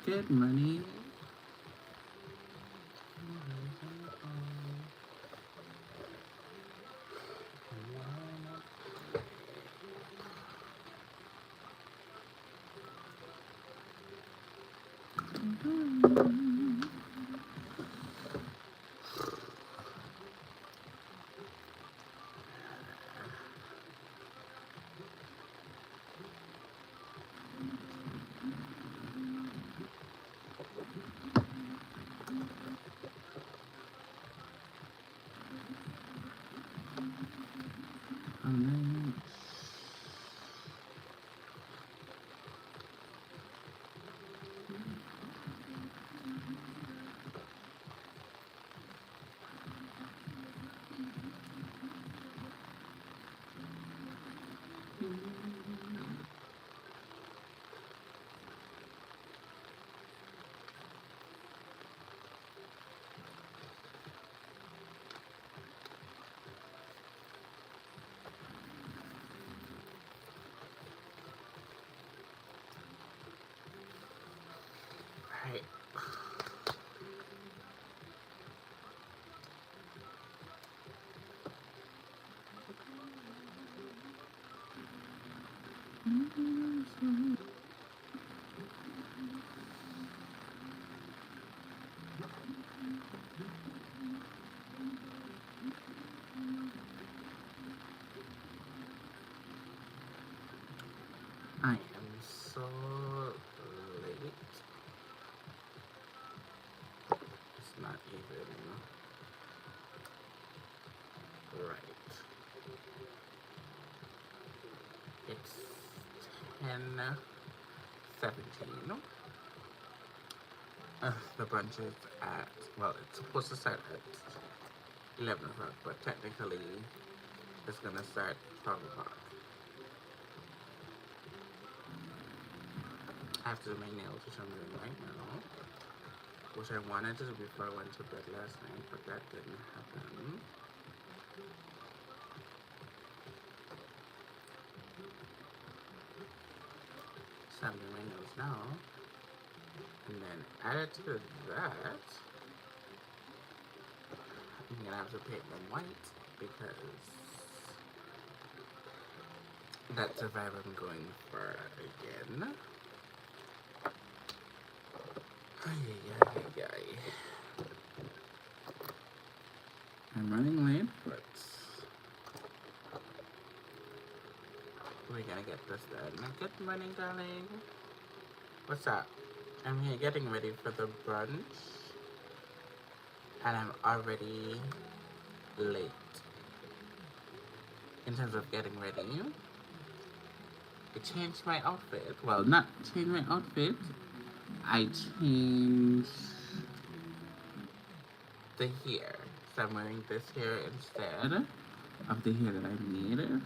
Good money. Right. I am so late. even. Right. It's 10:17. The brunch is at, well, it's supposed to start at 11 o'clock, but technically it's gonna start 12 o'clock. I have to do my nails, which I'm doing right now, which I wanted to do before I went to bed last night, but that didn't happen. So I'm doing my nails now, and then added to that, I'm gonna have to paint them white because that's the vibe I'm going for again. Ay, ay, ay, ay. I'm running late, but we're gonna get this done. Good morning, darling. What's up? I'm here getting ready for the brunch, and I'm already late in terms of getting ready. I changed my outfit. Well, not change my outfit. I changed the hair. So I'm wearing this hair instead of the hair that I made,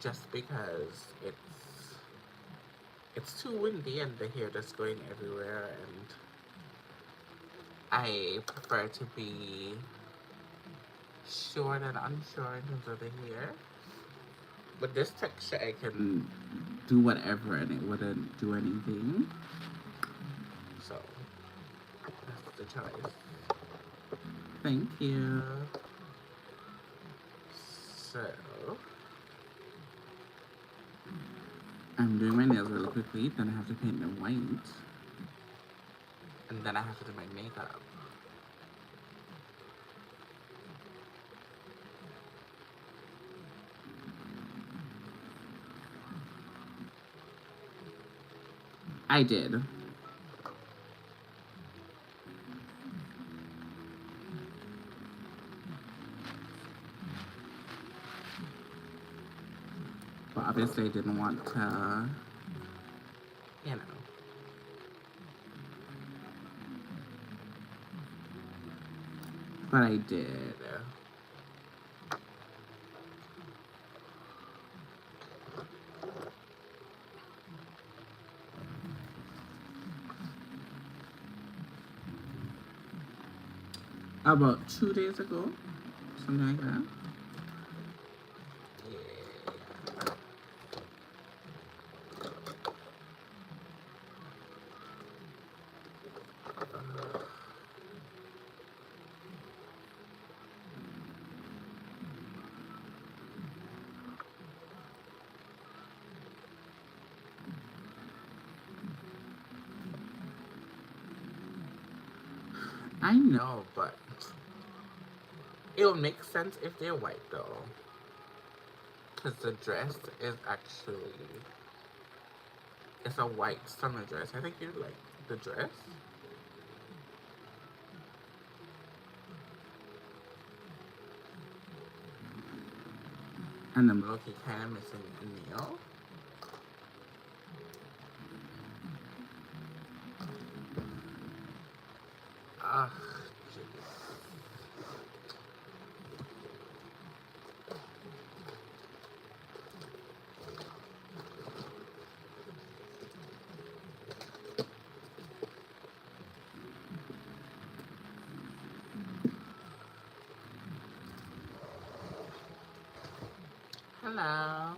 just because it's too windy and the hair just going everywhere, and I prefer to be sure than unsure in terms of the hair. With this texture, I can do whatever and it wouldn't do anything. So that's the choice. Thank you. So I'm doing my nails really quickly, then I have to paint them white, and then I have to do my makeup. I did. But obviously I didn't want to, you know. But I did. About 2 days ago, something like that. Yeah. I know, but it'll make sense if they're white though. Because the dress is actually, it's a white summer dress. I think you like the dress. And I'm low-key kind of missing a nail. Ugh, jeez. Hello.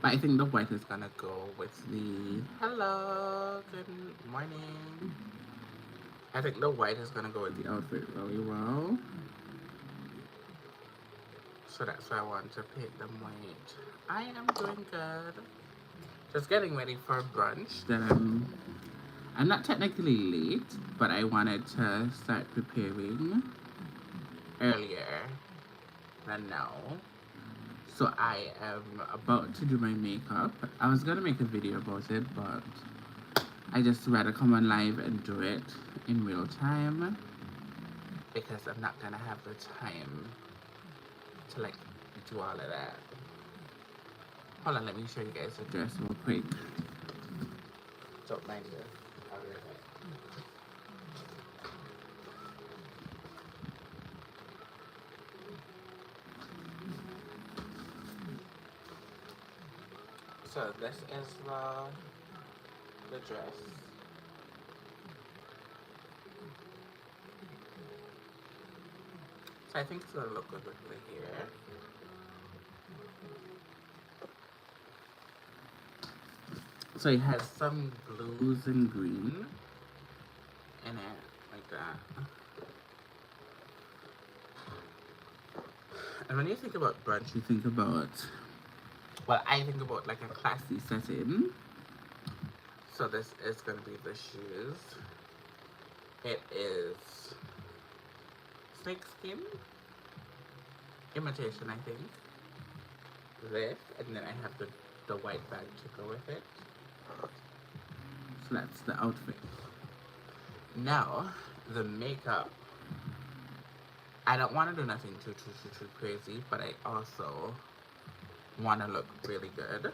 But I think the white is gonna go with the, hello, good morning. I think the white is gonna go with the outfit really well. So that's why I want to paint them white. I am doing good. Just getting ready for brunch that I'm I'm not technically late, but I wanted to start preparing earlier than now. So I am about to do my makeup. I was gonna make a video about it, but I just rather come on live and do it in real time because I'm not gonna have the time to like do all of that. Hold on, let me show you guys the dress real quick. Don't mind it. I'll be right back. So this is the dress. So I think it's gonna look good with the hair. So it has some blues and green in it, like that. And when you think about brunch, you think about, well, I think about like a classy setting. So this is gonna be the shoes. It is snakeskin, imitation, I think. This, and then I have the white bag to go with it. So that's the outfit. Now, the makeup. I don't want to do nothing too crazy, but I also want to look really good.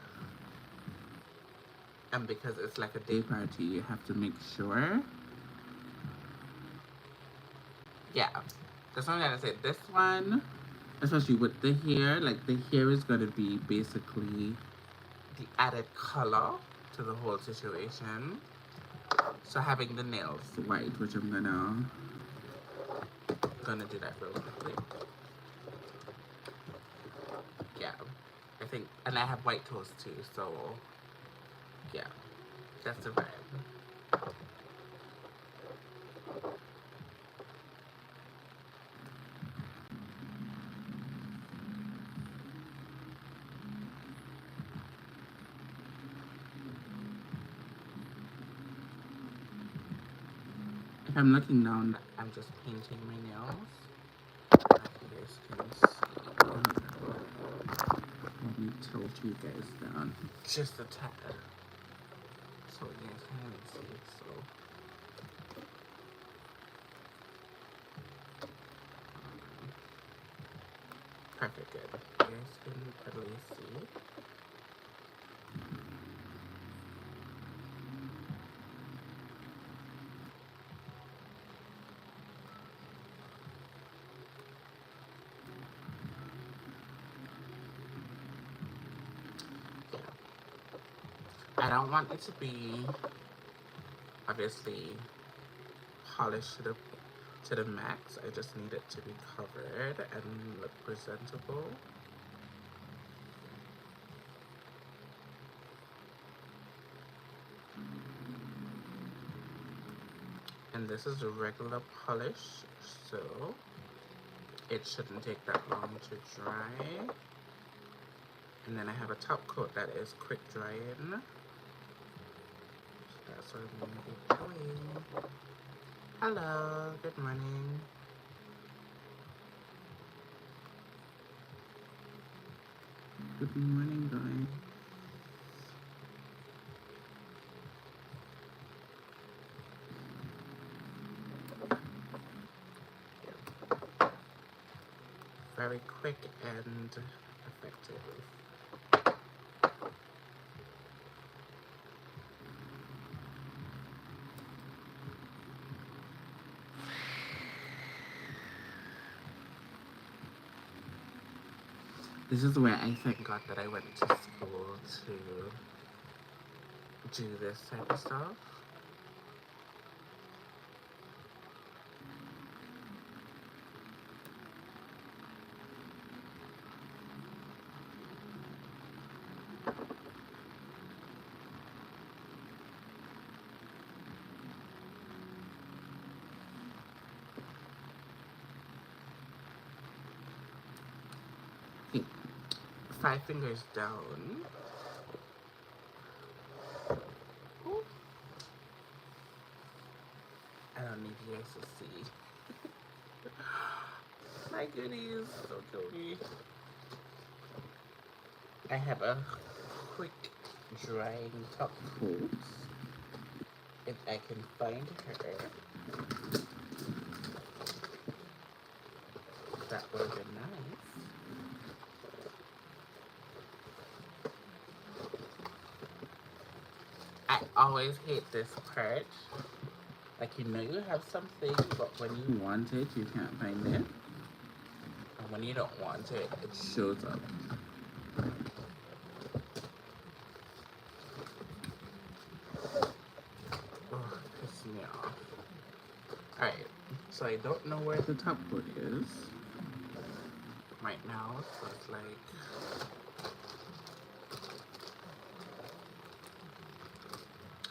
And because it's like a day party, you have to make sure. Yeah, that's what I'm gonna say. This one, especially with the hair, like the hair is gonna be basically the added color to the whole situation. So having the nails white, which I'm gonna do that real quickly. Yeah, I think, and I have white toes too, so yeah, that's the vibe. If I'm looking down, I'm just painting my nails. You guys can see. Let me tilt you guys down just a tad, so you guys can see. So perfect, good. You guys can probably see. I don't want it to be obviously polished to the max. I just need it to be covered and look presentable. And this is a regular polish, so it shouldn't take that long to dry. And then I have a top coat that is quick drying. That's what I'm gonna be doing. Hello, good morning. Good morning, guys. Very quick and effective. This is where I thank God that I went to school to do this type of stuff. Okay. 5 fingers down. Ooh. you guys to see. My goodies, so cute. I have a quick drying top coat. If I can find her, that would have been nice. I always hate this part. Like, you know you have something, but when you want it, you can't find it. And when you don't want it, it shows up. Oh, piss me off. Alright, so I don't know where the top coat is right now, so it's like,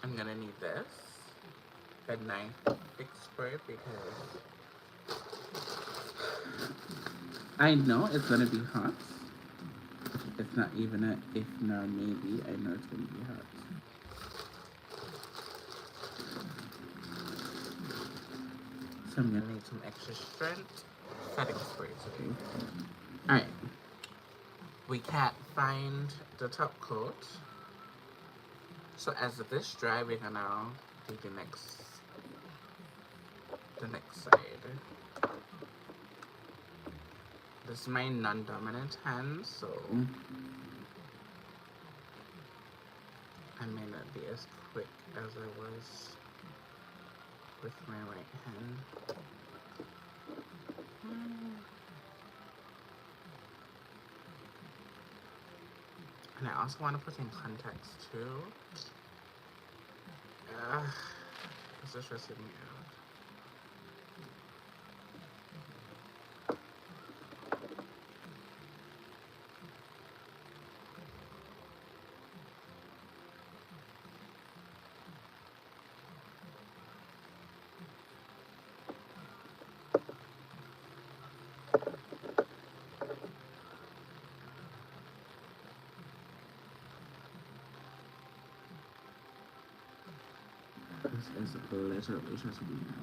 I'm gonna need this, a knife fix for it, because I know it's gonna be hot. It's not even a if nor maybe, I know it's gonna be hot. So I'm gonna need some extra strength setting spray today. Alright. We can't find the top coat. So as this dry, we're gonna do the next side. This is my non-dominant hand, so I may not be as quick as I was with my right hand. And I also want to put in contacts too. This is stressing me out. This is literally stressing me out.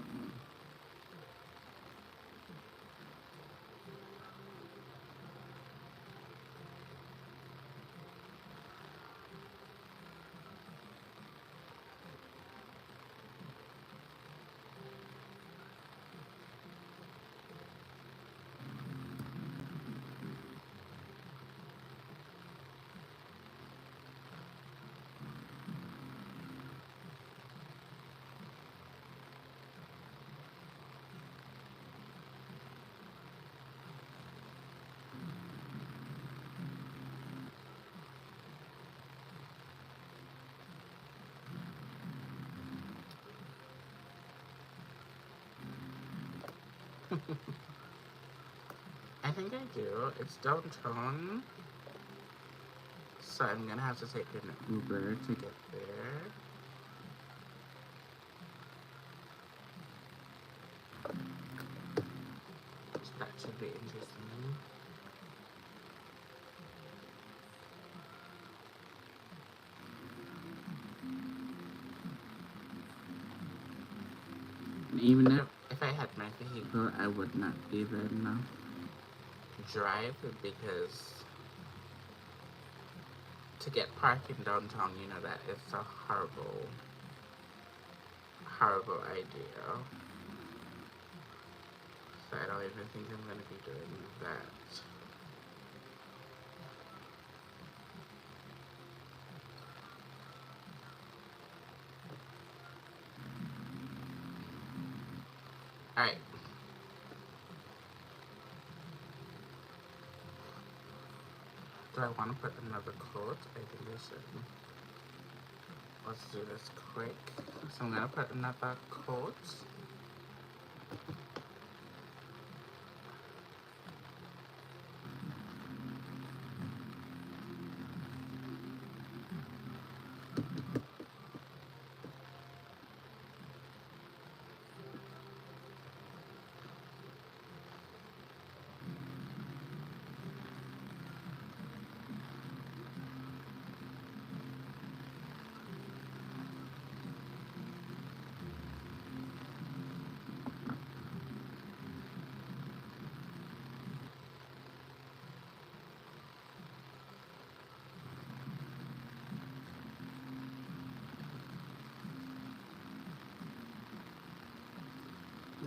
I think I do. It's downtown. So I'm gonna have to take an Uber to get there. So that should be interesting. And even if I had my vehicle, I would not even drive, because to get parking downtown, you know that it's a horrible idea. So I don't even think I'm gonna be doing that. Alright. Do I want to put another coat? I think I should. Let's do this quick. So I'm gonna put another coat.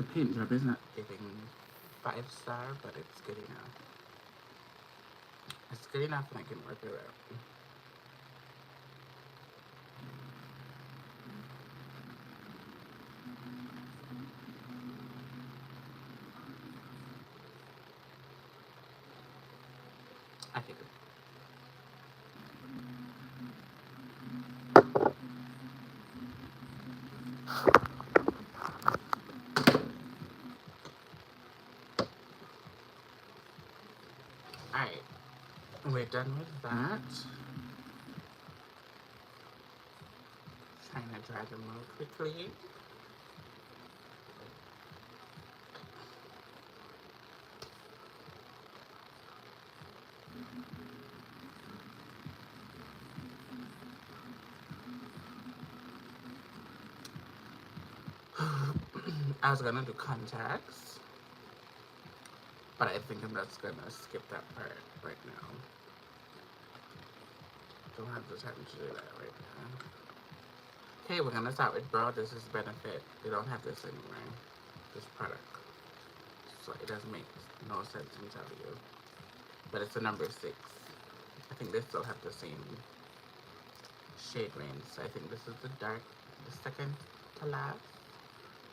The paint job is not giving 5-star, but it's good enough. It's good enough and I can work it out. Okay, good. Alright, we're done with that. Trying to dry them real quickly. I was gonna do contacts, but I think I'm just gonna skip that part right now. Don't have the time to do that right now. Okay, we're gonna start with brow. This is Benefit. They don't have this anywhere, this product. So it doesn't make no sense in telling you. But it's a number 6. I think they still have the same shade range. So I think this is the second to last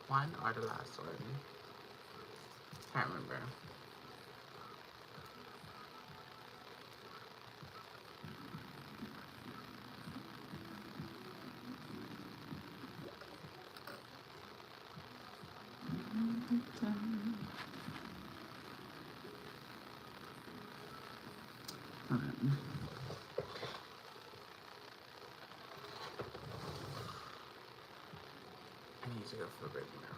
one or the last one. Can't remember. I need to go for a bit mirror.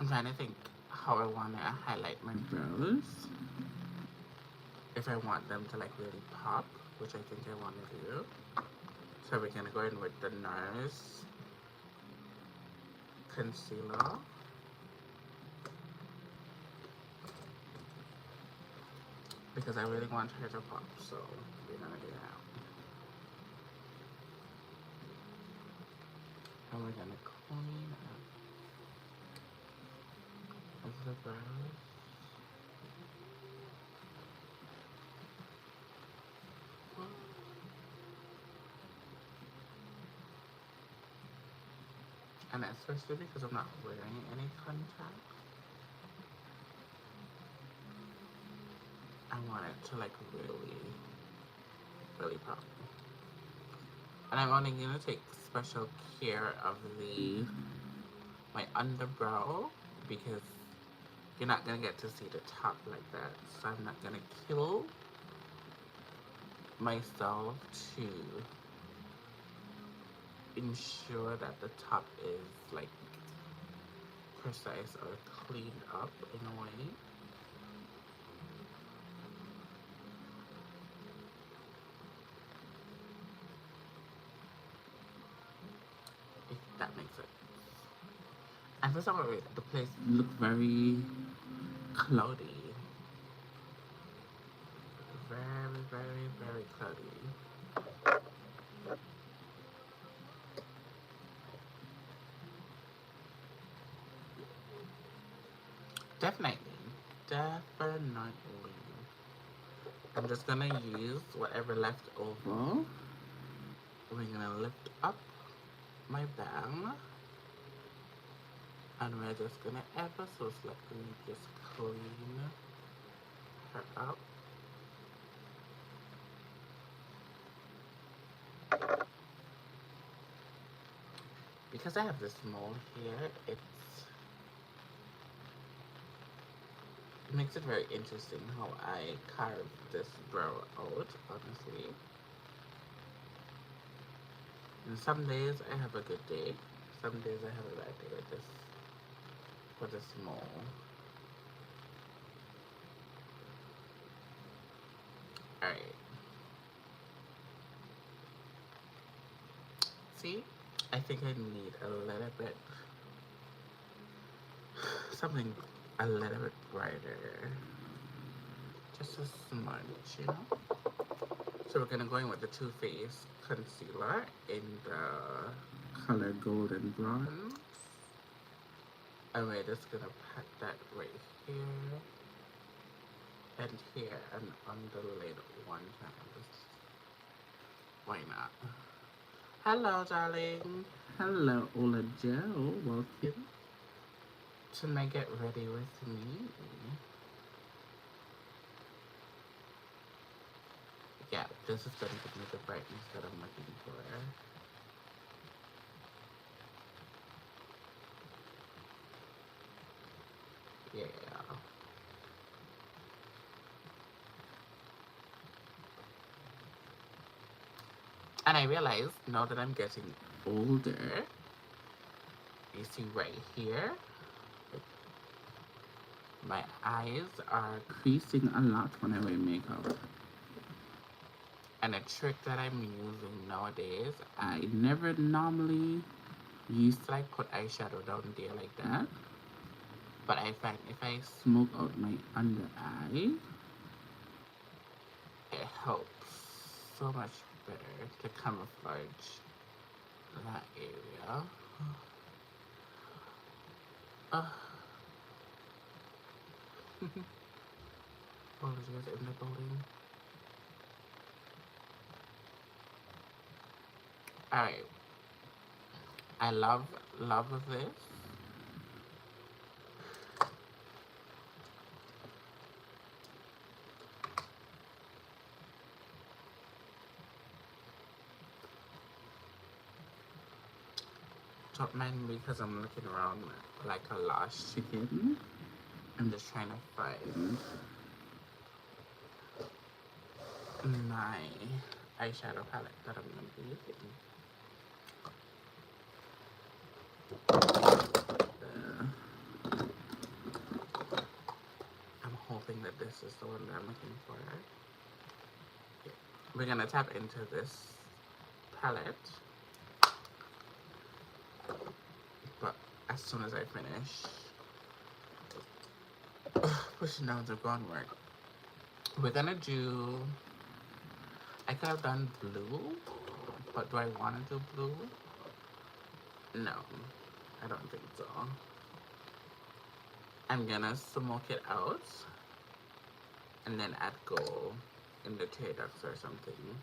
I'm trying to think how I want to highlight my brows. If I want them to like really pop, which I think I want to do. So we're going to go in with the NARS concealer. Because I really want her to pop, so we're going to do that. And we're going to clean up the brows. And especially because I'm not wearing any contact, I want it to like really, really pop. And I'm only going to take special care of my underbrow because you're not going to get to see the top like that. So I'm not going to kill myself to ensure that the top is like precise or cleaned up in a way. If that makes sense. And for some reason, the place looked very cloudy. Very, very, very cloudy. definitely. Definitely. I'm just gonna use whatever left over. We're gonna lift up my bang. And we're just gonna ever so slightly just clean her up. Because I have this mole here, it makes it very interesting how I carve this brow out, honestly. And some days I have a good day, some days I have a bad day with this mole. Alright. See? I think I need a little bit, something a little bit brighter. Just a smudge, you know? So we're gonna go in with the Too Faced concealer in the color golden bronze. And we're just gonna pat that right here and here and on the lid one time. Why not? Hello, darling. Hello, Ola Joe. Welcome to my Get Ready With Me. Yeah, this is gonna give me the brightness that I'm looking for. Yeah. And I realized now that I'm getting older, you see right here, my eyes are creasing a lot when I wear makeup. And a trick that I'm using nowadays, I never normally used to like put eyeshadow down there like that. But I find if I smoke out my under eye, it helps so much better to camouflage that area. Apologies in the building. Alright. I love this. Don't mind me because I'm looking around like a lost chicken. I'm just trying to find my eyeshadow palette that I'm going to be using. I'm hoping that this is the one that I'm looking for. Yeah. We're going to tap into this palette. But as soon as I finish pushing down the groundwork, we're going to do... I could have done blue, but do I want to do blue? No, I don't think so. I'm gonna smoke it out and then add gold in the tear ducts or something.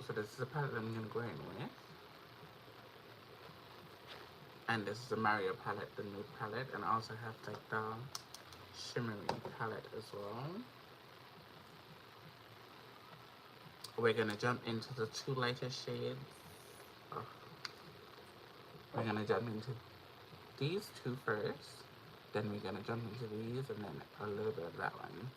So this is the palette I'm gonna go in with. And this is the Mario palette, the nude palette, and I also have like the shimmery palette as well. We're gonna jump into the two lighter shades. Oh. We're gonna jump into these two first, then we're gonna jump into these, and then a little bit of that one.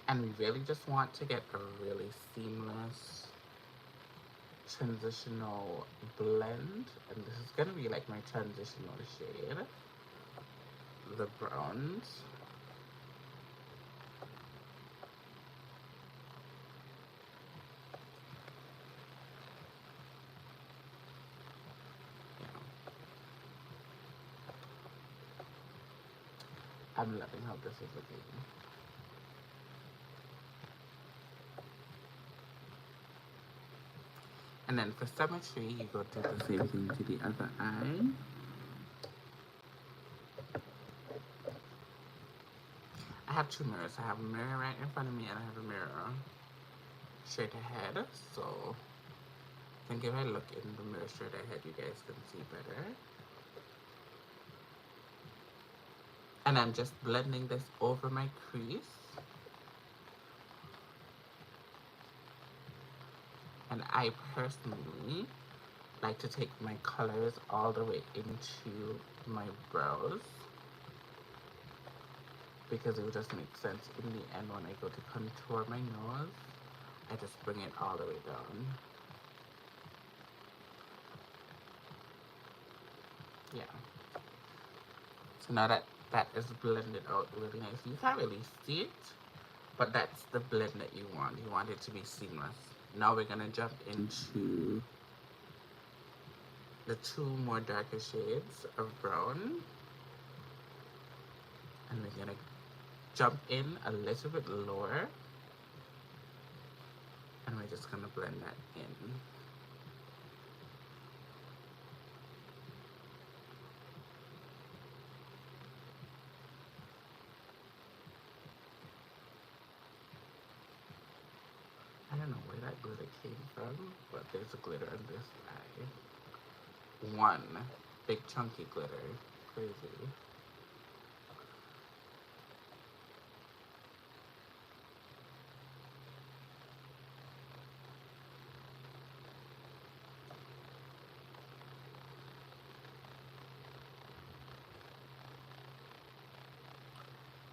And we really just want to get a really seamless transitional blend, and this is gonna be like my transitional shade, the browns. I'm loving how this is looking. And then for symmetry, you go do the same thing to the other eye. I have two mirrors. I have a mirror right in front of me and I have a mirror straight ahead. So I think if I look in the mirror straight ahead, you guys can see better. And I'm just blending this over my crease. And I personally like to take my colors all the way into my brows, because it would just make sense in the end when I go to contour my nose. I just bring it all the way down. Yeah. So now that that is blended out really nicely, you can't really see it, but that's the blend that you want. You want it to be seamless. Now we're gonna jump into the two more darker shades of brown, and we're gonna jump in a little bit lower, and we're just gonna blend that in. I don't know where that glitter came from, but there's a glitter on this eye. One big chunky glitter. Crazy.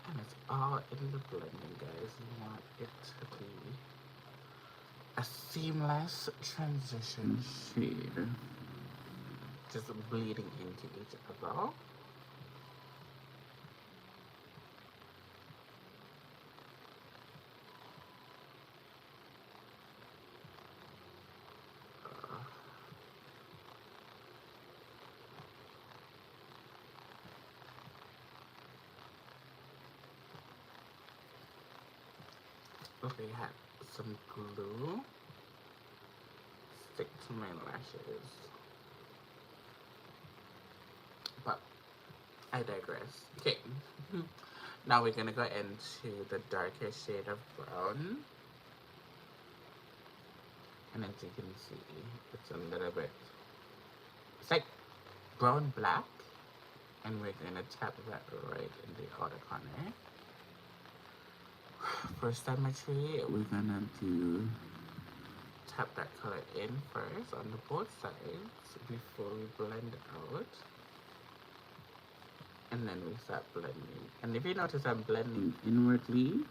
And it's all in the blending, guys. You want it to be a seamless transition shade, just bleeding into each other. Okay, I had some glue stick to my lashes, but I digress. Okay, now we're gonna go into the darker shade of brown, and as you can see, it's a little bit, it's like brown black, and we're gonna tap that right in the outer corner. For symmetry, we're gonna tap that color in first on the both sides before we blend it out, and then we start blending. And if you notice, I'm blending inwardly.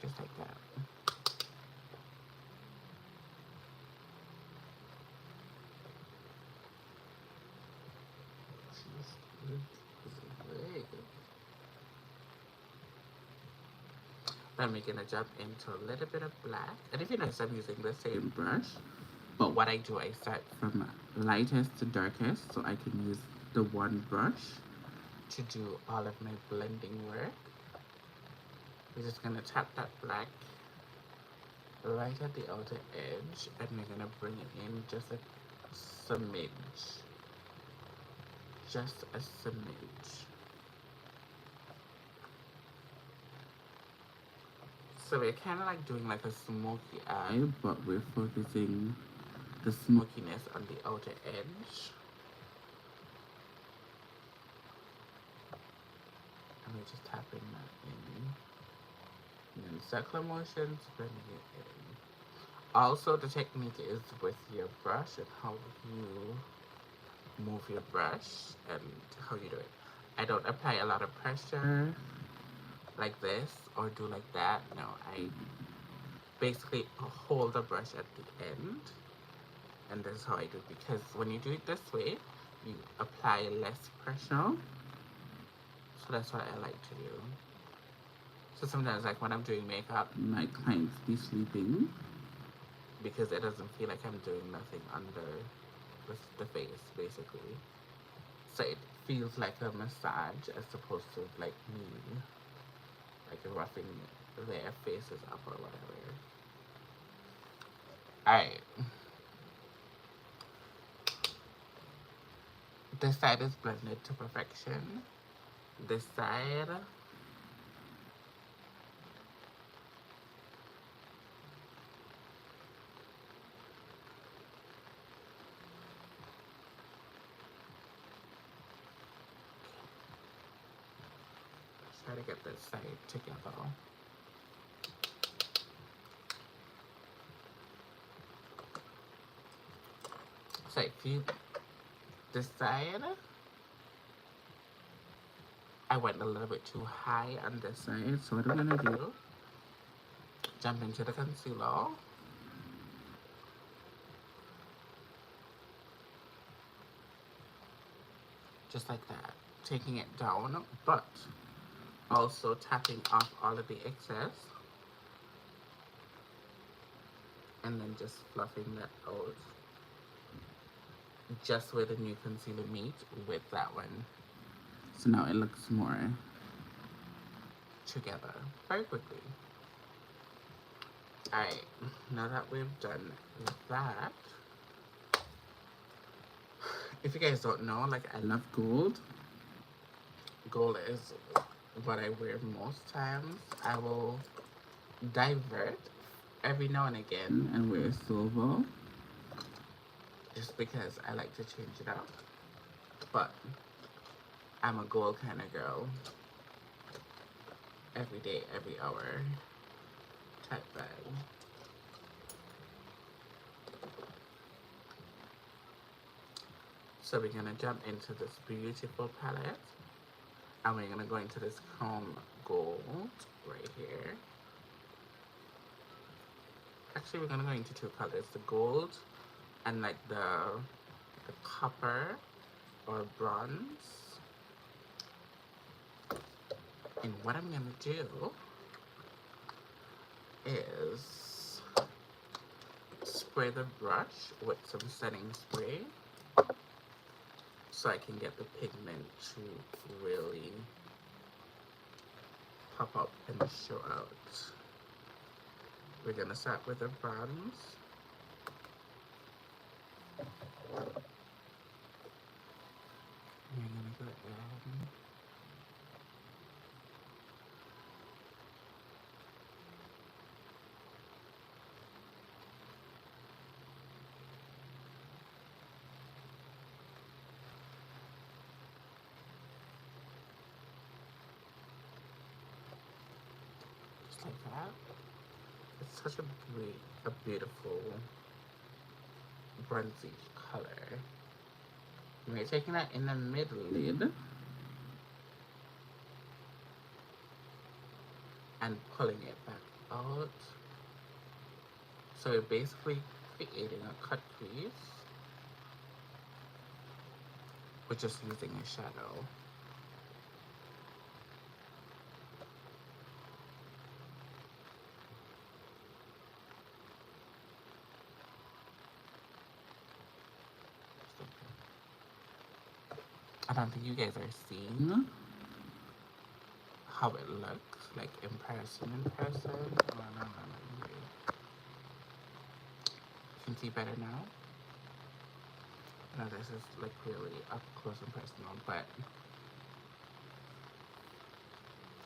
Just like that. Then we're gonna jump into a little bit of black. And if you notice, I'm using the same brush. But what I do, I start from lightest to darkest, so I can use the one brush to do all of my blending work. We're just gonna tap that black right at the outer edge, and we're gonna bring it in just a smidge. Just a smidge. So we're kind of like doing like a smoky eye, but we're focusing the smokiness on the outer edge. And we're just tapping that in. And then circular motions, bringing it in. Also, the technique is with your brush and how you move your brush and how you do it. I don't apply a lot of pressure like this or do like that. No, I basically hold the brush at the end, and this is how I do it, because when you do it this way, you apply less pressure. So that's what I like to do. So sometimes, like when I'm doing makeup, my clients be sleeping because it doesn't feel like I'm doing nothing under the face, basically. So it feels like a massage as opposed to like me, like roughing their faces up or whatever. Alright. This side is blended to perfection. This side, try to get this side together. So if you decide, I went a little bit too high on this side, so what I'm gonna do, jump into the concealer. Just like that, taking it down, but also tapping off all of the excess, and then just fluffing that out, just where the new concealer meet with that one. So now it looks more together very quickly. Alright, now that we've done that, if you guys don't know, like I love gold. Gold is what I wear most times. I will divert every now and again and wear silver just because I like to change it up. But I'm a gold kind of girl. Every day, every hour type vibe. So we're gonna jump into this beautiful palette. And we're gonna go into this chrome gold right here. Actually, we're gonna go into two colors, the gold and like the copper or bronze. And what I'm gonna do is spray the brush with some setting spray so I can get the pigment to really pop up and show out. We're gonna start with the bronze. We're gonna go in. Just like that. It's such a beautiful bronzy color. We're taking that in the mid lid and pulling it back out. So we're basically creating a cut crease. We're just using a shadow. I don't think you guys are seeing how it looks like in person. No. You can see better now. No, this is like really up close and personal, but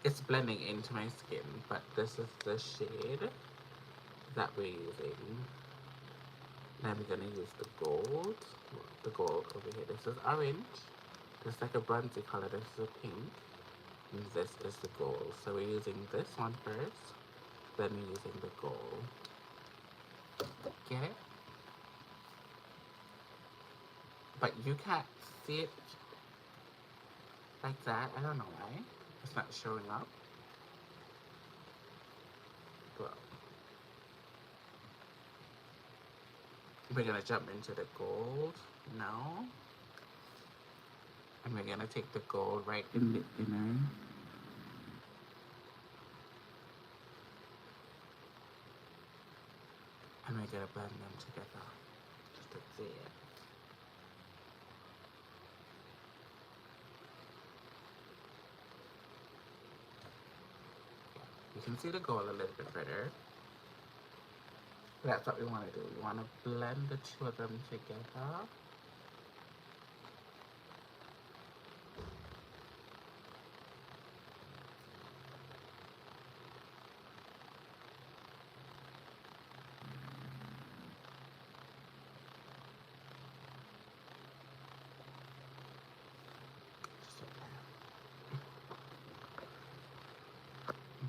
it's blending into my skin. But this is the shade that we're using. Now we're gonna use the gold over here. This is orange. This is like a bronzy color. This is a pink. And this is the gold. So we're using this one first, then we're using the gold. Get it? But you can't see it like that. I don't know why. It's not showing up. But we're gonna jump into the gold now. And we're gonna take the gold right in the inner. And we're gonna blend them together. Just to see it. You can see the gold a little bit better. That's what we want to do. We want to blend the two of them together.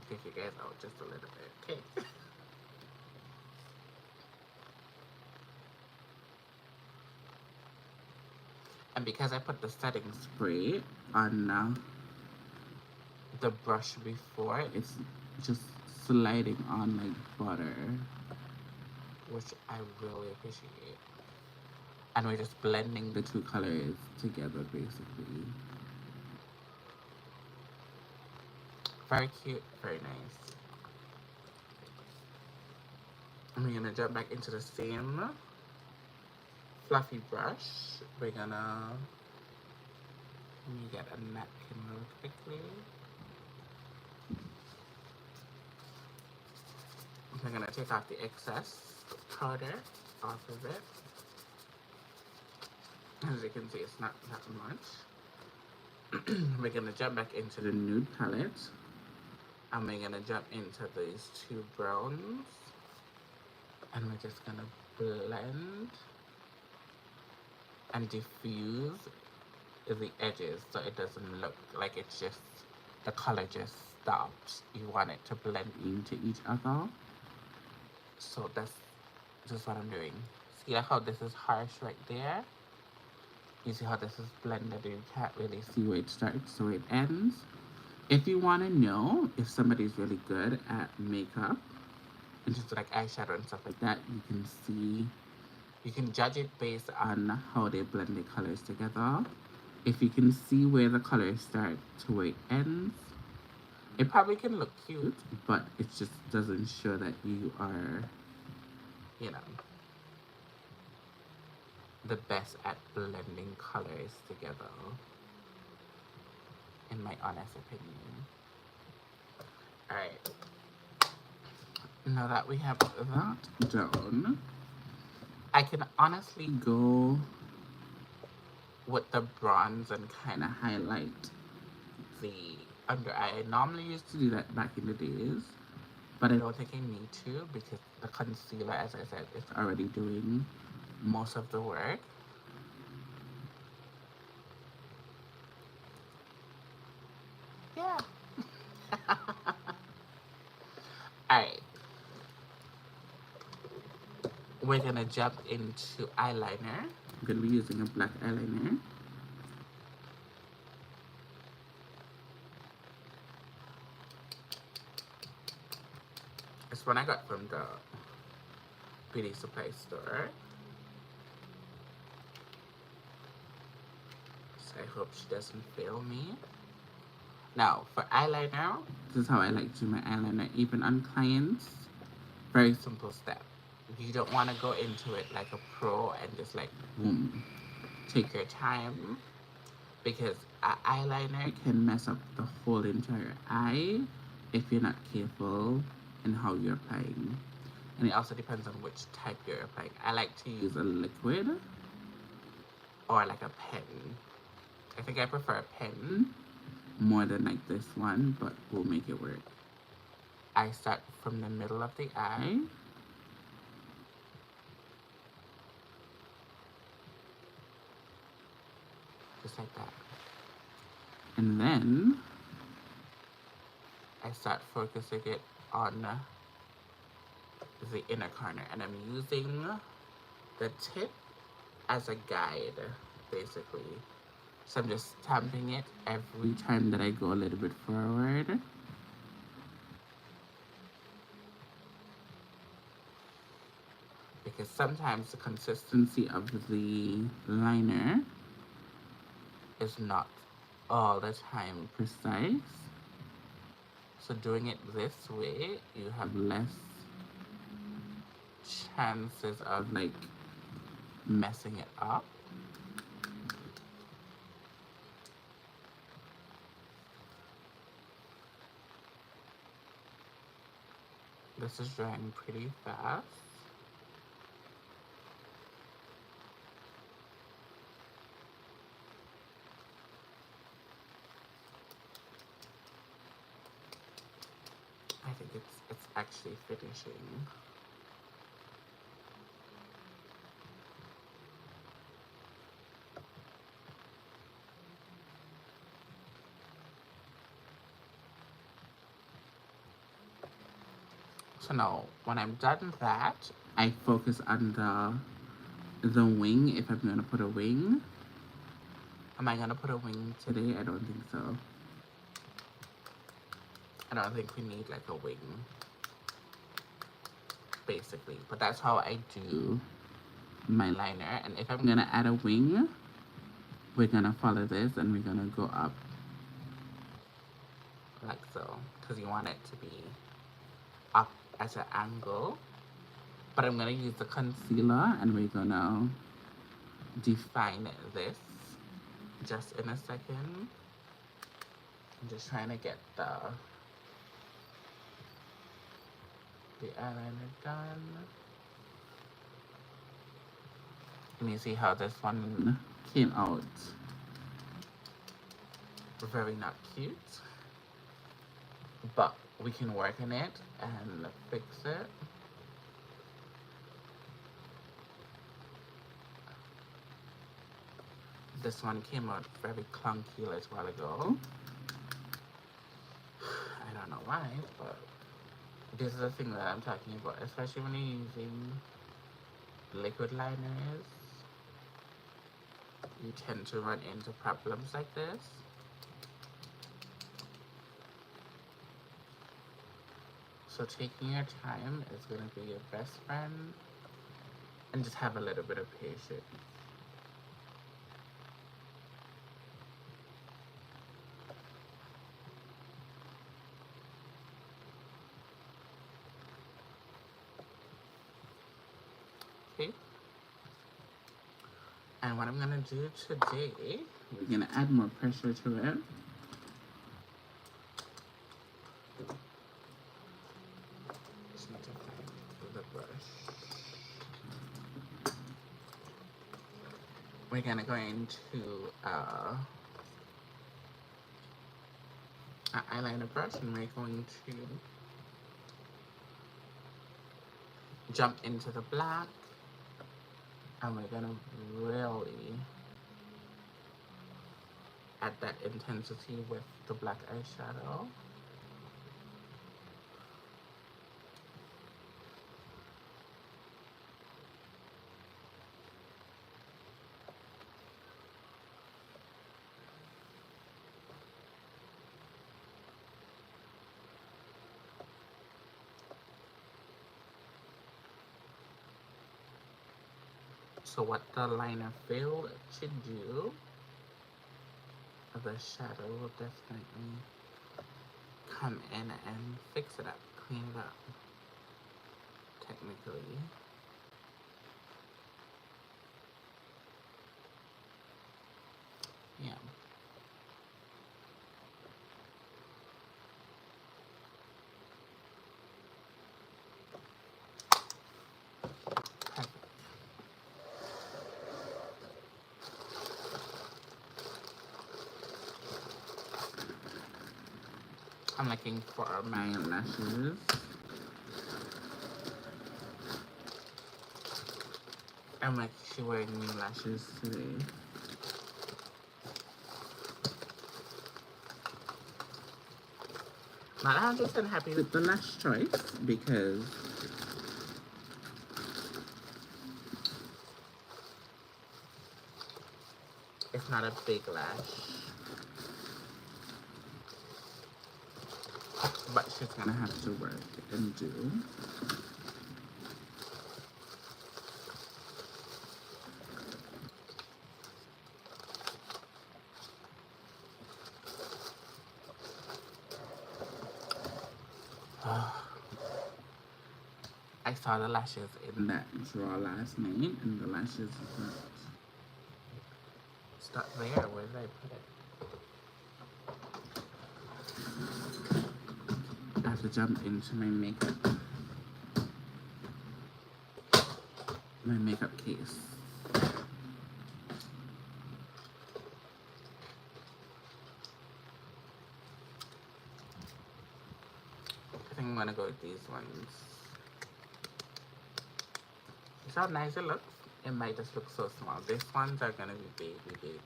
Take you guys out just a little bit, okay? And because I put the setting spray on the brush before, it's just sliding on like butter, which I really appreciate. And we're just blending the two colors together, basically. Very cute, very nice. And we're gonna jump back into the same fluffy brush. We're gonna, let me get a napkin real quickly. We're gonna take off the excess powder off of it. As you can see, it's not that much. We're gonna jump back into the nude palette. And we're gonna jump into these two browns. And we're just gonna blend and diffuse the edges so it doesn't look like it's just, the color just stops. You want it to blend into each other. So that's just what I'm doing. See how this is harsh right there? You see how this is blended? You can't really see where it starts, so it ends. If you want to know if somebody's really good at makeup, and just like eyeshadow and stuff like that, you can see, you can judge it based on how they blend the colors together. If you can see where the colors start to where it ends, it probably can look cute, but it just doesn't show that you are, you know, the best at blending colors together, in my honest opinion. Alright. Now that we have that done, I can honestly go with the bronze and kind of highlight the under eye. I normally used to do that back in the days, but I don't think I need to because the concealer, as I said, is already doing most of the work. Yeah. Alright. We're gonna jump into eyeliner. I'm gonna be using a black eyeliner. It's one I got from the beauty supply store. So I hope she doesn't fail me. Now, for eyeliner, this is how I like to do my eyeliner, even on clients. Very simple step. You don't want to go into it like a pro and just like, boom. Take your time, because an eyeliner can mess up the whole entire eye if you're not careful in how you're applying. And it also depends on which type you're applying. I like to use a liquid or like a pen. I think I prefer a pen more than like this one, but we'll make it work. I start from the middle of the eye. Just like that. And then I start focusing it on the inner corner, and I'm using the tip as a guide, basically. So I'm just stamping it every time that I go a little bit forward. Because sometimes the consistency of the liner is not all the time precise. So doing it this way, you have less chances of like messing it up. This is drying pretty fast. I think it's actually finishing. So now, when I'm done that, I focus on the wing, if I'm gonna put a wing. Am I gonna put a wing today? I don't think so. I don't think we need like a wing, basically. But that's how I do my liner. And if I'm gonna add a wing, we're gonna follow this and we're gonna go up like so, because you want it to be up at an angle. But I'm gonna use the concealer and we're gonna define this just in a second. I'm just trying to get the eyeliner done. And you see how this one came out very not cute, but we can work on it and fix it. This one came out very clunky a little while ago. I don't know why, but this is the thing that I'm talking about, especially when you're using liquid liners. You tend to run into problems like this. So taking your time is going to be your best friend, and just have a little bit of patience. Okay. And what I'm going to do today, we're going to add more pressure to it. Just need to find the brush. We're going to go into an eyeliner brush, and we're going to jump into the black, and we're going to really add that intensity with the black eyeshadow. So what the liner failed to do, the shadow will definitely come in and fix it up, clean it up, technically. Yeah. Perfect. I'm looking for my lashes. I'm actually wearing new lashes today. Not 100% happy with the lash choice because it's not a big lash. But she's gonna have to work and do. I saw the lashes in that drawer last night, and the lashes not stuck there. Where did I put it? I have to jump into my makeup case. I think I'm gonna go with these ones. See how nice it looks? It might just look so small. These ones are gonna be baby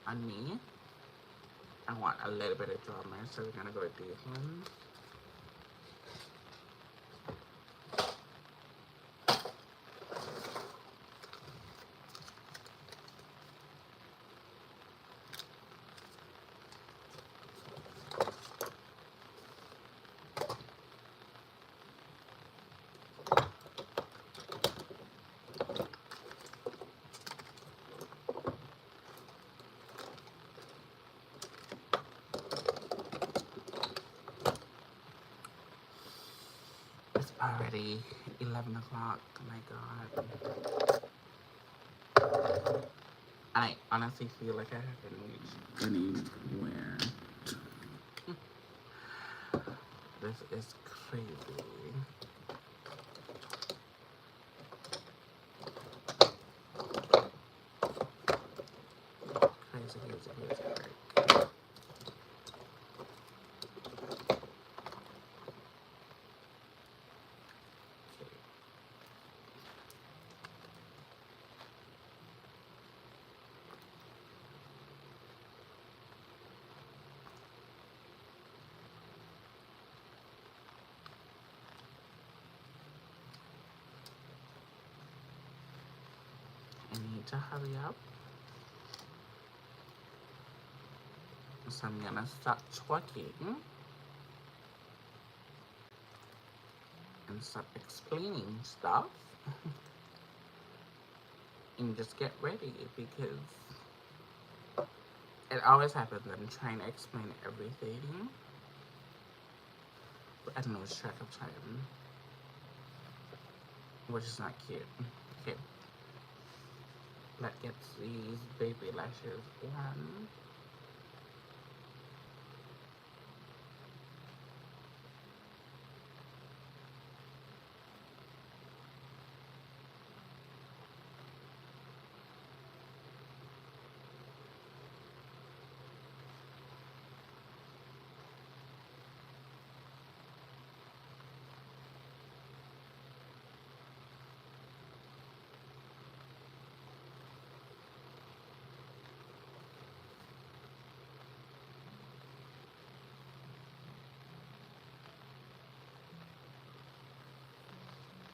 on me. I want a little bit of drama, so we're gonna go with these ones. It's already 11 o'clock. Oh my god. I honestly feel like I haven't reached anywhere. This is crazy. Crazy, crazy, crazy work. I need to hurry up. So I'm gonna stop talking and stop explaining stuff and just get ready, because it always happens. I'm trying to explain everything, but I don't lose track of time, which is not cute. Okay, let's get these baby lashes on.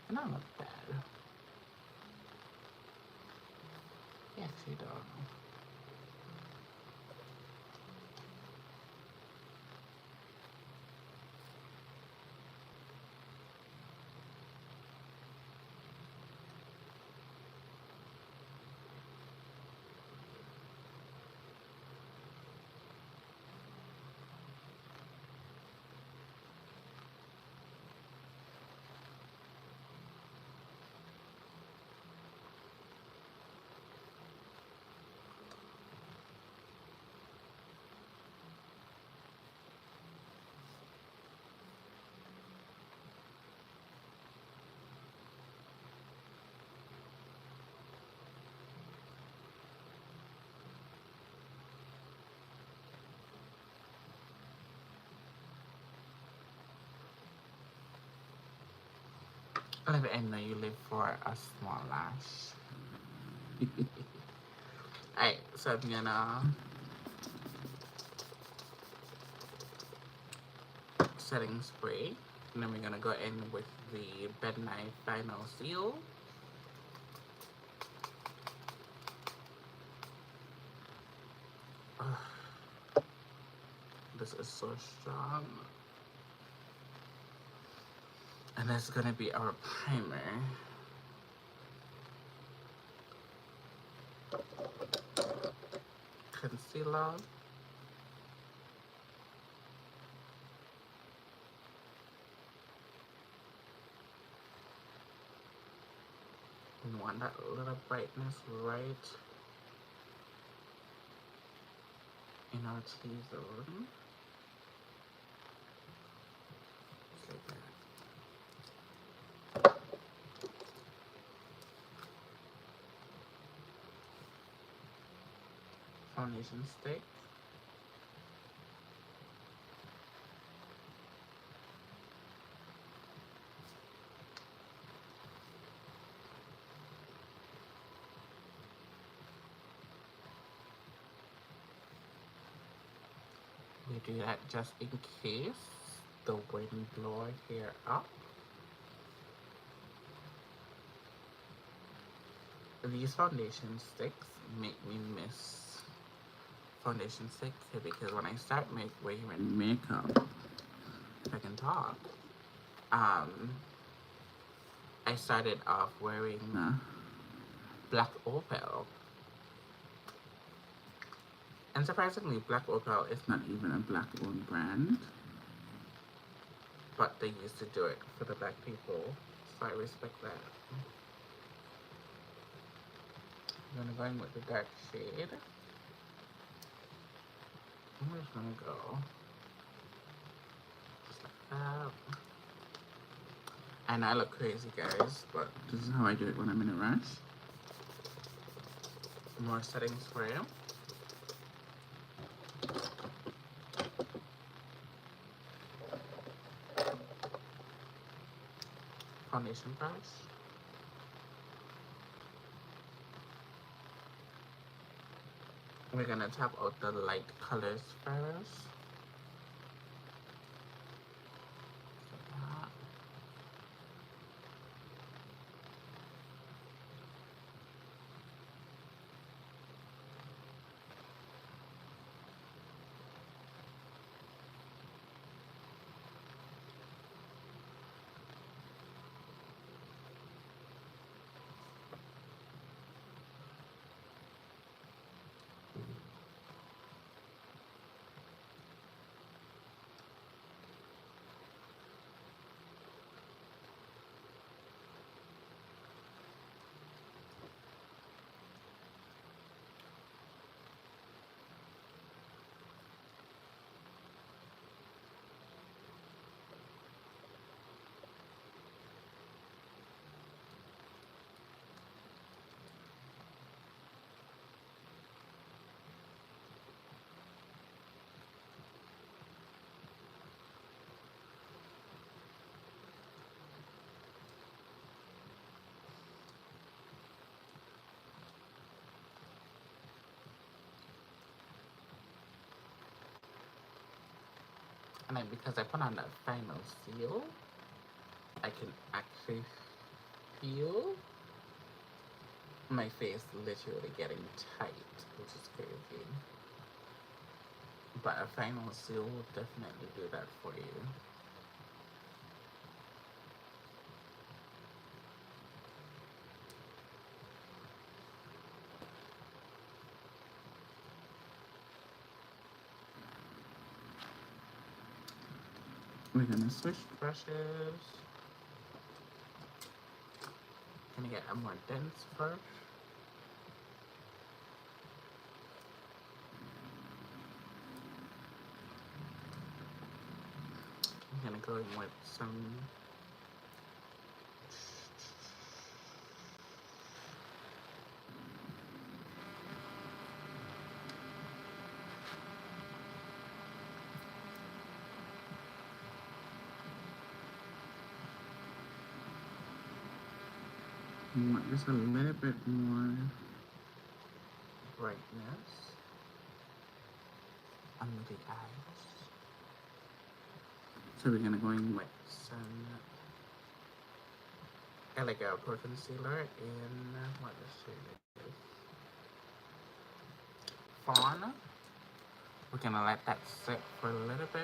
And I look bad. Yes, you do. Let me know you live for a small lash. Alright, so I'm gonna setting spray, and then we're gonna go in with the bed knife final seal. This is so strong. And that's gonna be our primer. Concealer. We want that little brightness right in our T-zone. Just like that. Foundation stick. We do that just in case the wind blow our hair up. These foundation sticks make me miss foundation stick because when I start wearing makeup, if I can talk, I started off wearing black opal. And surprisingly, black opal is not even a black owned brand, but they used to do it for the black people, so I respect that. I'm gonna go in with the dark shade. I'm just gonna go just like that. And I look crazy, guys, but this is how I do it when I'm in a rush. More setting spray. Foundation brush. We're gonna tap out the light colors first. And then because I put on that final seal, I can actually feel my face literally getting tight, which is crazy. But a final seal will definitely do that for you. We're gonna switch brushes. Gonna get a more dense brush. I'm gonna go in with some just a little bit more brightness under the eyes. So we're gonna go in with some Elegant Pro Concealer in what the shade is? Fawn. We're gonna let that sit for a little bit.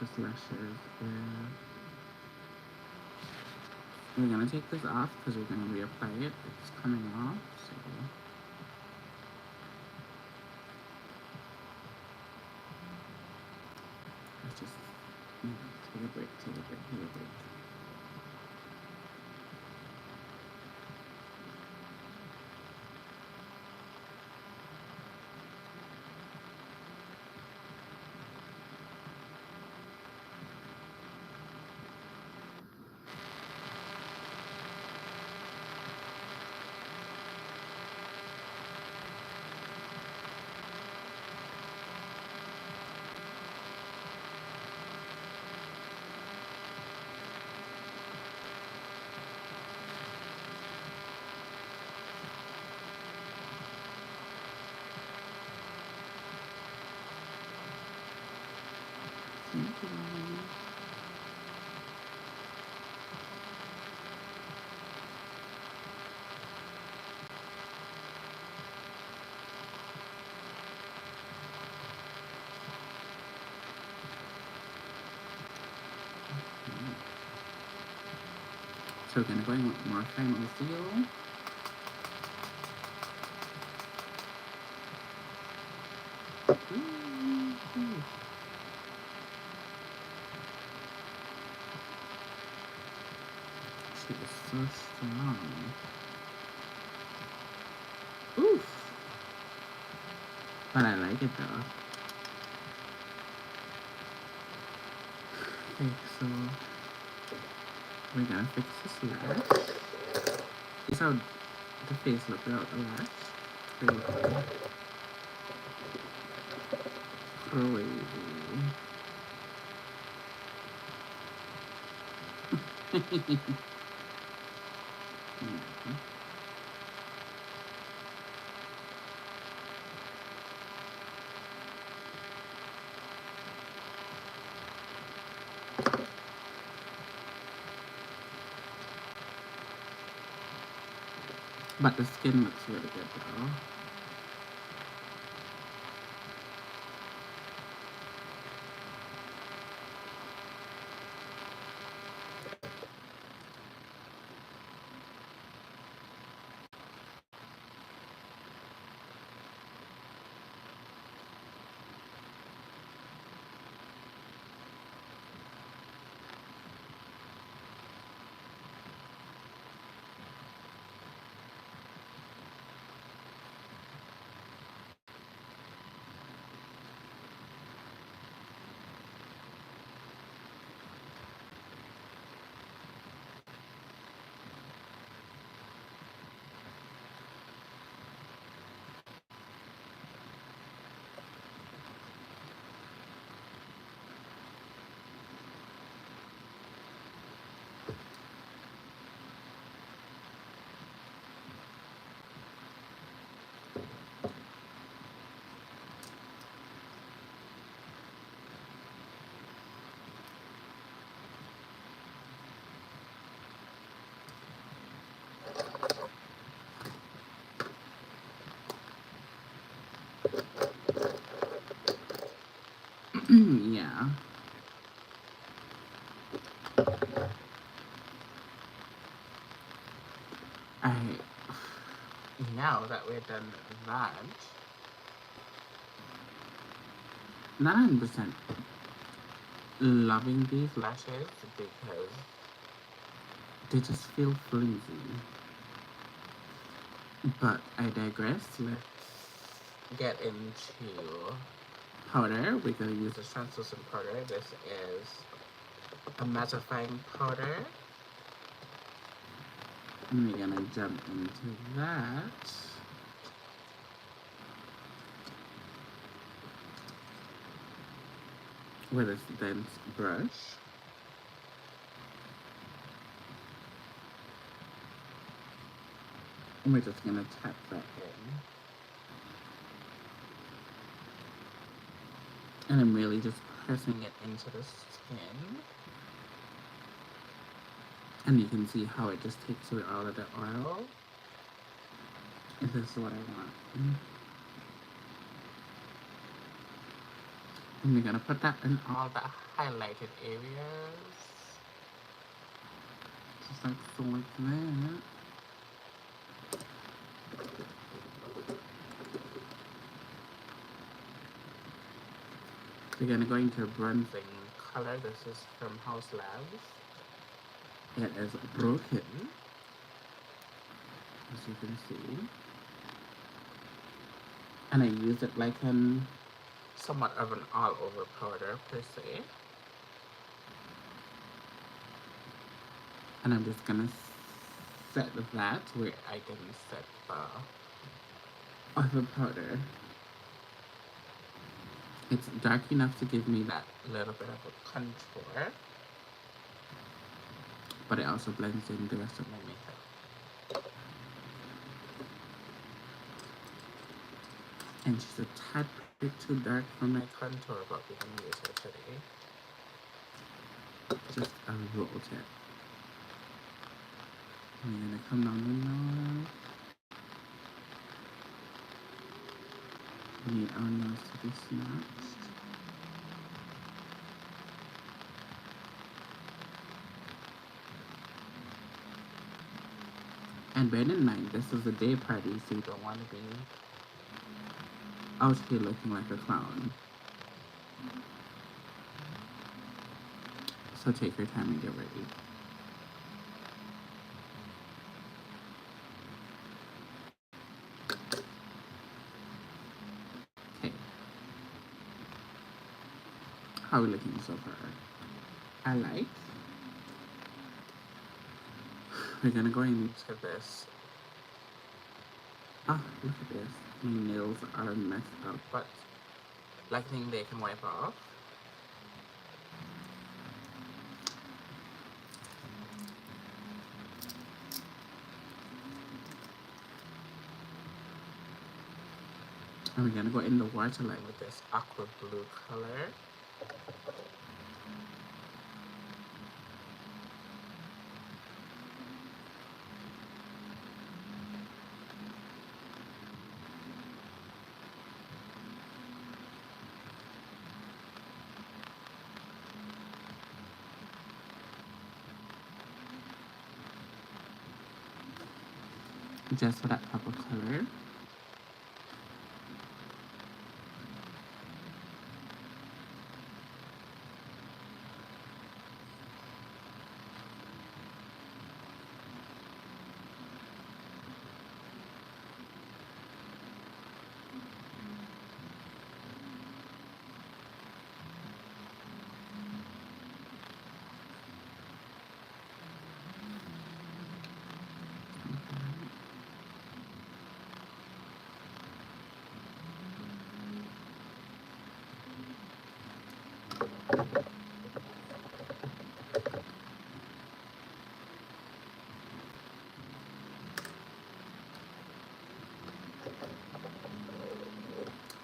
This lashes. We're gonna take this off because we're gonna reapply it. It's coming off, so. Let's just take a break. Thank you. So we're gonna go in with more final seal. She is so strong. Oof. But I like it though. Okay, so we're gonna fix this lash. This is how the face look without the lash. Crazy. Crazy. But the skin looks really good though. Yeah. I now that we're done that, 9% loving these lashes because they just feel flimsy. But I digress. Let's get into powder. We're gonna use a translucent powder. This is a mattifying powder. And we're gonna jump into that. With a dense brush. And we're just gonna tap that in. And I'm really just pressing it into the skin. And you can see how it just takes away all of the oil. And this is what I want. And we're gonna put that in all the highlighted areas. Just like so, like that. We're gonna go into a bronzing color. This is from House Labs. It is broken, as you can see. And I use it like somewhat of an all-over powder per se. And I'm just gonna set that where I can set the other powder. It's dark enough to give me that little bit of a contour, but it also blends in the rest of my makeup. And she's a tad bit too dark for my contour, but we can use her today. just a roll tip. And we're gonna come down the nose. We need our nose to be snatched. And bear in mind, this is a day party, so you don't want to be out here looking like a clown. So take your time and get ready. Okay. How are we looking so far? I like. We're gonna go into this. Oh, look at this. My nails are messed up, but luckily they can wipe off. And we're gonna go in the waterline with this aqua blue color. Just for that purple color.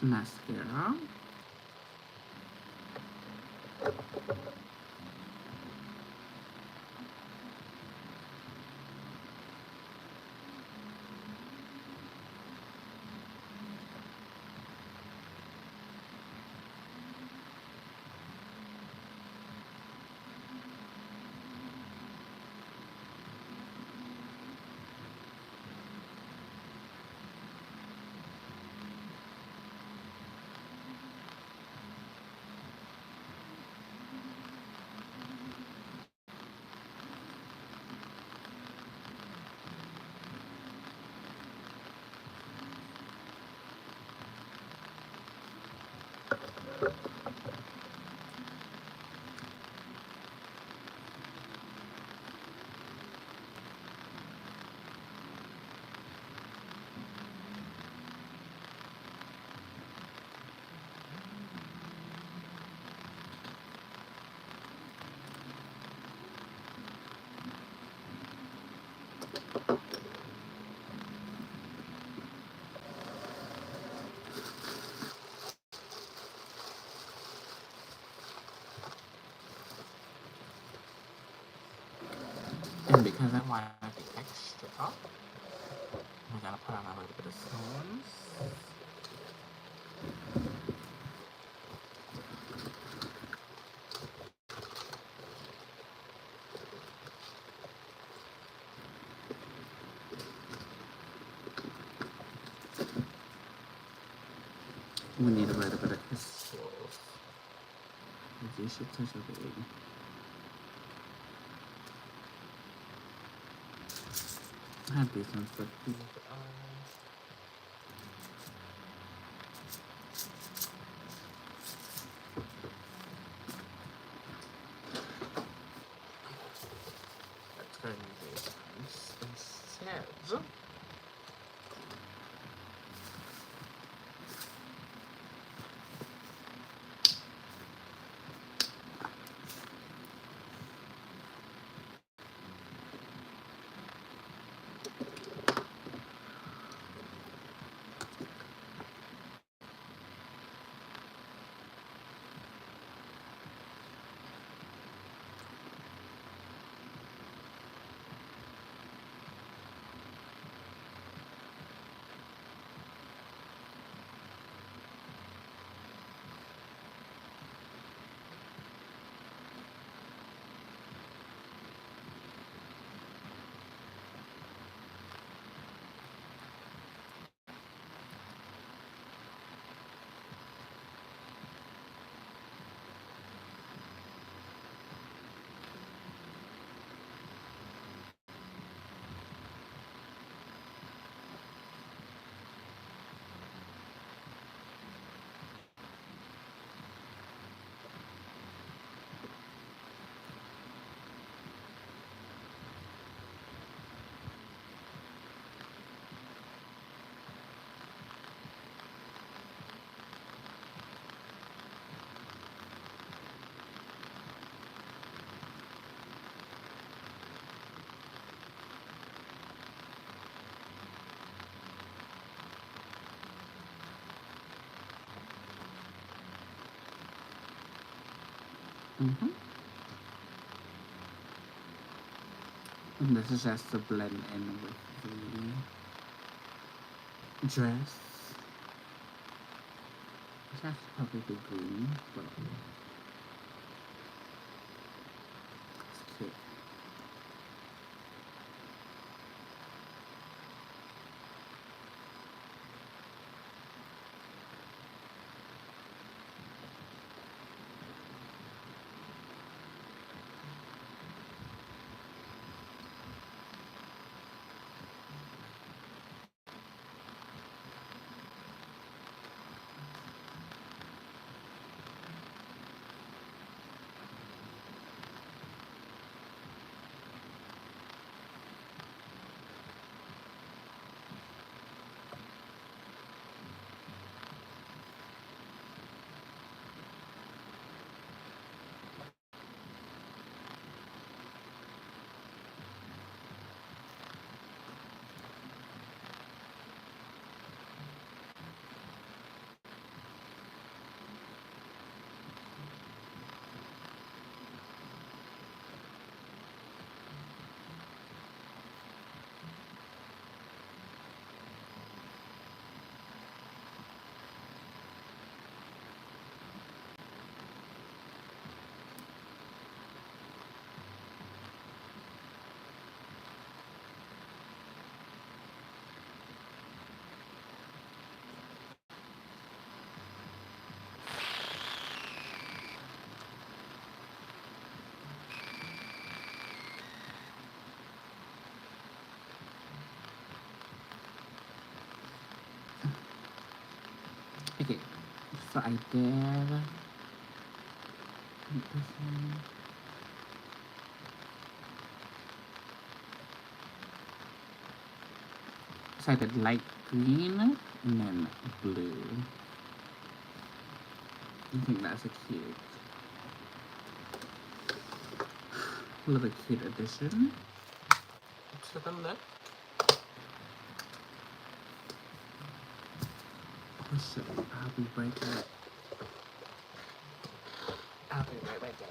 Mascara. And because I want to be extra, we're gonna put on a little bit of stones. We need a little bit of crystals. You should touch everything. I have these ones for these let's go and use these ones instead. Mm-hmm. And this is just to blend in with the dress. It's actually probably the green, but it's cute. Okay, so I did this one. So I did light green and then blue. I think that's a little cute addition to the look. Oh shit, I'll be breaking it. I'll be right back, guys.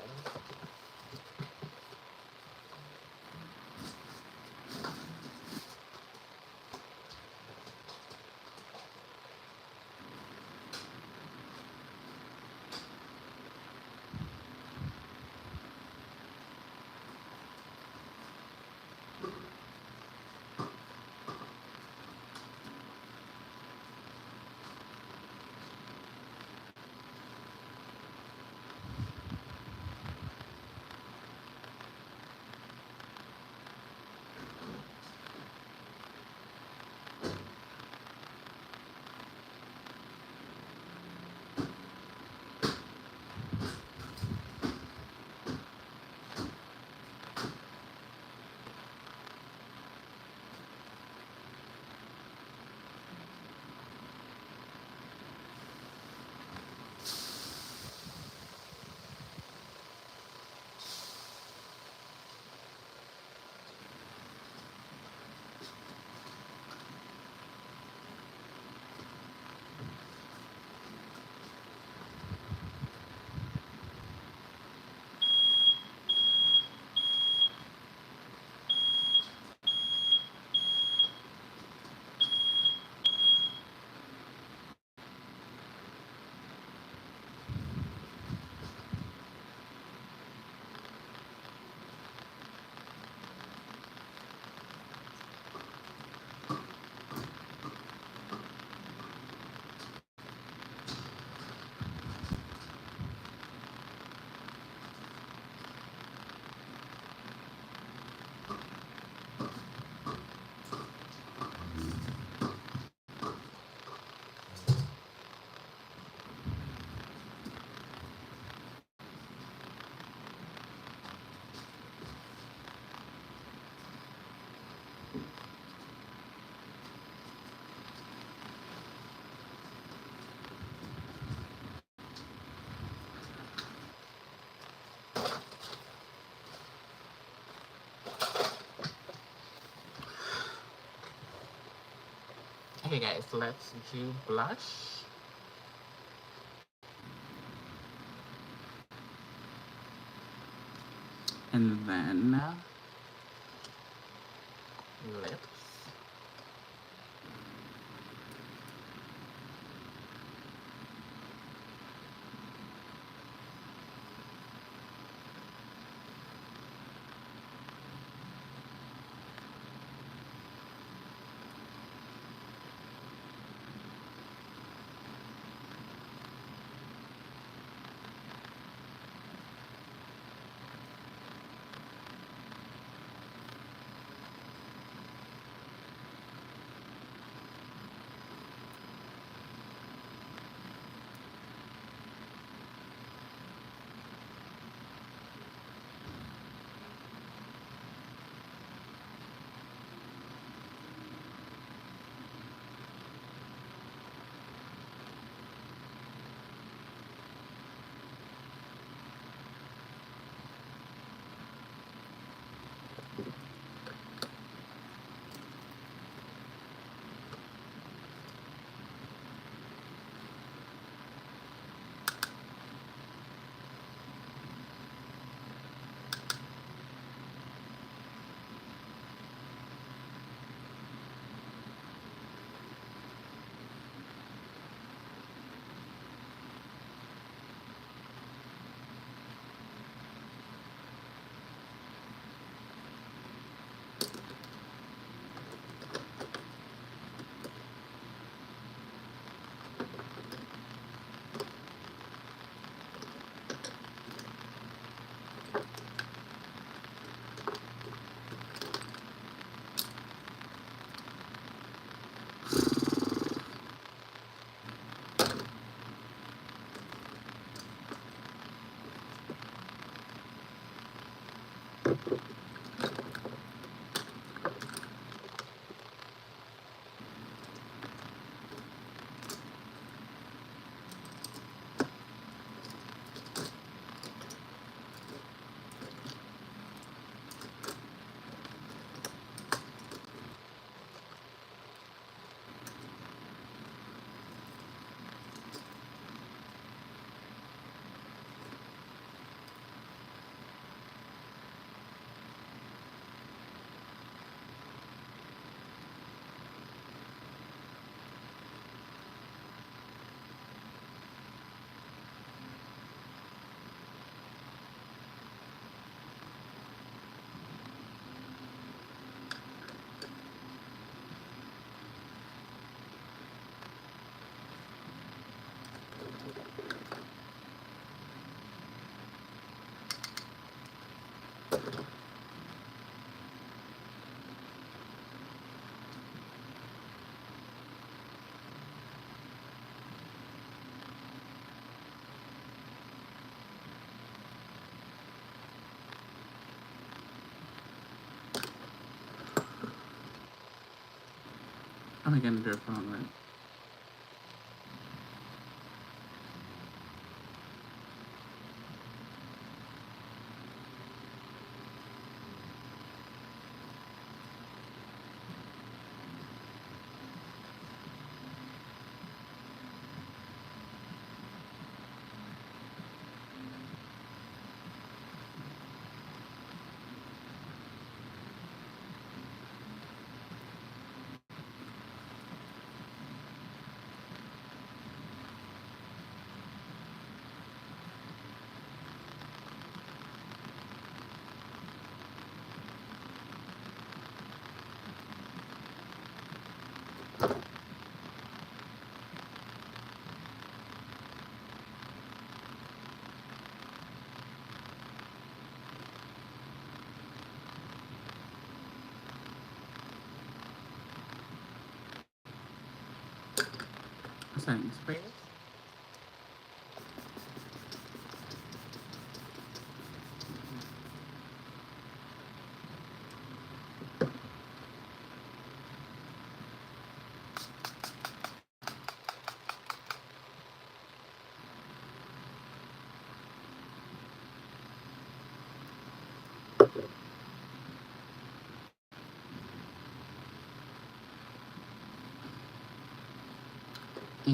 Okay guys, let's do blush. And then lips. Am I gonna do it wrong, right? Setting space.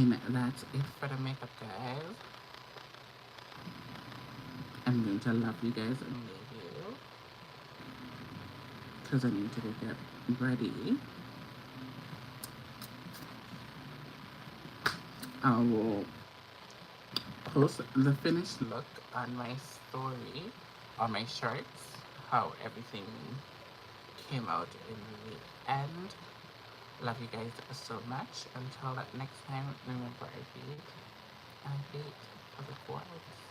And that's it for the makeup, guys. I'm going to love you guys and leave you because I need to go get ready. I will post the finished look on my story, on my shirts, how everything came out in the end. Love you guys so much. Until next time, remember I hate for the chords.